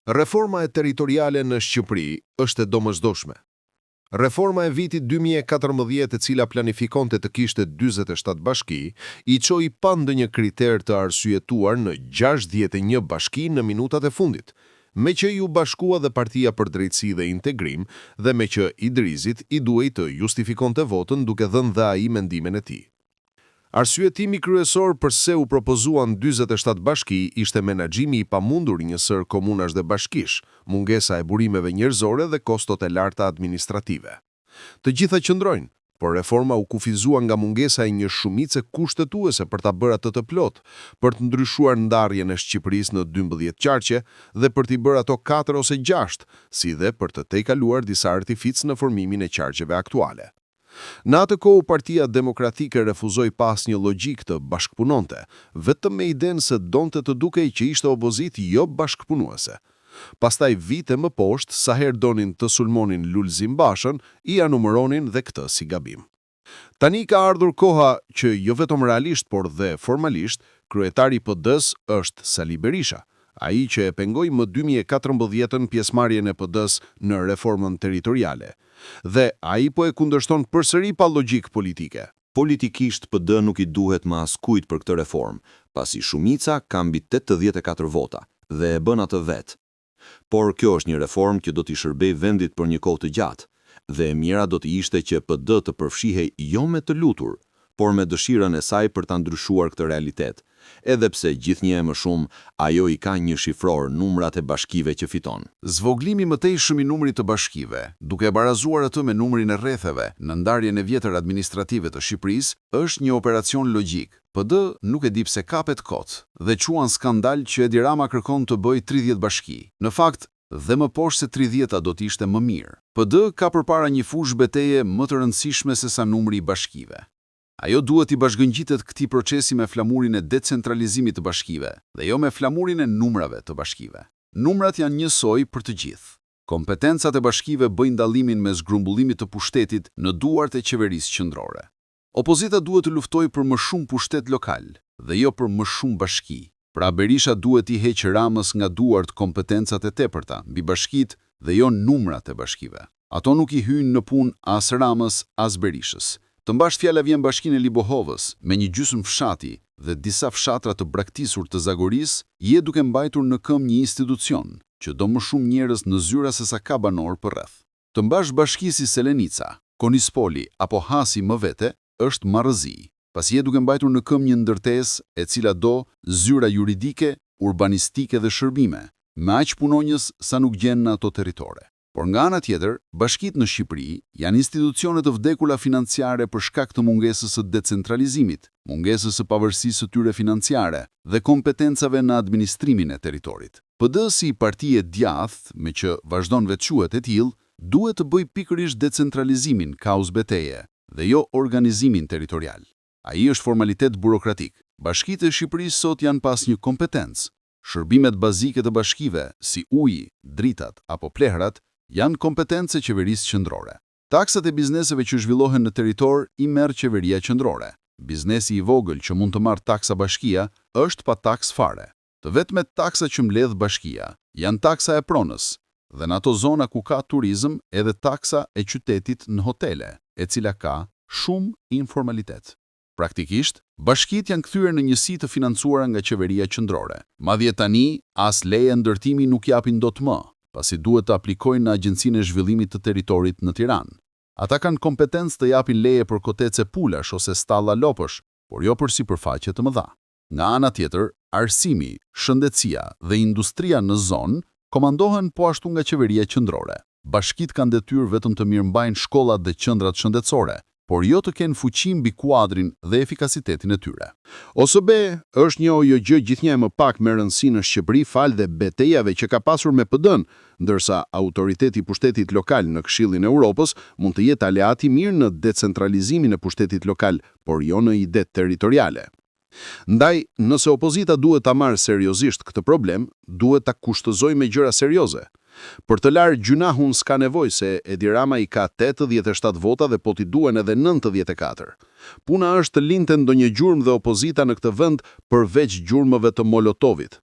Reforma e territoriale në Shqipëri është e domosdoshme. Reforma e vitit 2014 e cila planifikonte të kishte 47 bashki, i çoi pa ndonjë kriter të arsyetuar në 61 bashki në minutat e fundit, me që ju bashkua dhe Partia për Drejtësi dhe Integrim dhe me që Idrizit i duhej të justifikonte votën duke dhënë dhe ai mendimin e tij. Arsyetimi kryesor përse u propozuan 47 bashki ishte menaxhimi i pamundur një sër komunash dhe bashkish, mungesa e burimeve njerëzore dhe kostot e larta administrative. Të gjitha qëndrojnë, por reforma u kufizua nga mungesa e një shumice kushtetuese për ta bërë atë të plot, për të ndryshuar ndarjen e Shqipërisë në 12 qarqe dhe për t'i bërë ato 4 ose 6, si dhe për të tejkaluar disa artific në formimin e qarqeve aktuale. Në atë kohë Partia Demokratike refuzoi pas një logjik të bashkëpunonte, vetëm me idenë se donte të dukej që ishte opozit jo bashkëpunuese. Pastaj vite më poshtë, sa herë donin të sulmonin Lulzim Bashën, i anumëronin dhe këtë si gabim. Tani ka ardhur koha që jo vetëm realisht, por dhe formalisht, kryetari i PD-s është Sali Berisha, ai që e pengoi më 2014 pjesëmarrjen e PD-s në reformën territoriale. Dhe ai po e kundërshton përsëri pa logjik politike. Politikisht PD nuk i duhet më askujt për këtë reformë, pasi shumica ka mbi 84 vota dhe e bën atë vet. Por kjo është një reformë që do t'i shërbej vendit për një kohë të gjatë, dhe e mira do t'i ishte që PD të përfshihej jo me të lutur, por me dëshirën e saj për ta ndryshuar këtë realitet, edhe pse gjithnjë e më shumë ajo i ka një shifror numrat e bashkive që fiton. Zvoglimi më tejshëm i numrit të bashkive, duke barazuar atë me numrin e rretheve në ndarjen e vjetër administrative të Shqipërisë, është një operacion logjik. PD nuk e di pse kapet kot dhe quan skandal që Edi Rama kërkon të bëjë 30 bashki. Në fakt, dhe më poshtë se 30-a do të ishte më mirë. PD ka përpara një fushë beteje më të rëndësishme se sa numri i bashkive. Ajo duhet i bashkëngjitet këtij procesi me flamurin e decentralizimit të bashkive, dhe jo me flamurin e numrave të bashkive. Numrat janë njësoj për të gjithë. Kompetencat e bashkive bëjnë dallimin mes grumbullimit të pushtetit në duart e qeverisë qendrore. Opozita duhet të luftojë për më shumë pushtet lokal, dhe jo për më shumë bashki. Pra Berisha duhet i heqë Ramës nga duart kompetencat e tepërta mbi bashkitë dhe jo numrat e bashkive. Ato nuk i hyjnë në punë as Ramës as Berishës. Të mbash fjala vjen bashkinë e Libohovës, me një gjysmë fshati dhe disa fshatra të braktisur të Zagorisë, je duke mbajtur në këmbë një institucion, që do më shumë njerëz në zyra se sa ka banor për rreth. Të mbash bashki si Selenica, Konispoli apo Hasi më vete, është marrëzi, pasi je duke mbajtur në këmbë një ndërtesë e cila do zyra juridike, urbanistike dhe shërbime, me aq punonjës sa nuk gjen në ato territore. Por nga ana tjetër, bashkitë në Shqipëri janë institucione të vdekura financiare për shkak të mungesës së decentralizimit, mungesës së pavarësisë së tyre financiare dhe kompetencave në administrimin e territorit. PD si parti e djathtë, me që vazhdon vetë quhet e tillë, duhet të bëjë pikërisht decentralizimin kauz beteje dhe jo organizimin territorial. Ai është formalitet burokratik. Bashkitë e Shqipërisë sot janë pas një kompetencë. Shërbimet bazike të bashkive, si uji, dritat apo plehrat, janë kompetencë e qeverisë qendrore. Taksat e bizneseve që zhvillohen në territor i merr qeveria qendrore. Biznesi i vogël që mund të marrë taksa bashkia është pa taks fare. Të vetmet taksa që mbledh bashkia janë taksa e pronës dhe në ato zona ku ka turizëm edhe taksa e qytetit në hotele, e cila ka shumë informalitet. Praktikisht, bashkitë janë kthyer në njësi të financuara nga qeveria qendrore. Madje tani as leje ndërtimi nuk japin dot më, pasi duhet të aplikojnë në Agjencinë e Zhvillimit të Territorit në Tiranë. Ata kanë kompetencë të japin leje për kotece pulash ose stalla lopësh, por jo për sipërfaqe të mëdha. Nga ana tjetër, arsimi, shëndetësia dhe industria në zonë komandohen po ashtu nga qeveria qendrore. Bashkitë kanë detyrë vetëm të mirëmbajnë shkollat dhe qendrat shëndetësore, por jo të kenë fuqi mbi kuadrin dhe efikasitetin e tyre. OSB është një gjë gjithnjë më pak me rëndësi në Shqipëri fal dhe betejave që ka pasur me PD-n, ndërsa autoriteti i pushtetit lokal në Këshillin e Europës mund të jetë aleat i mirë në decentralizimin e pushtetit lokal, por jo në ide territoriale. Ndaj, nëse opozita duhet ta marrë seriozisht këtë problem, duhet ta kushtëzojë me gjëra serioze. Për të larë gjunahun s'ka nevojë se Edi Rama i ka 87 vota dhe po t'i duhen edhe 94. Puna është të linte ndonjë gjurmë dhe opozita në këtë vend përveç gjurmëve të Molotovit.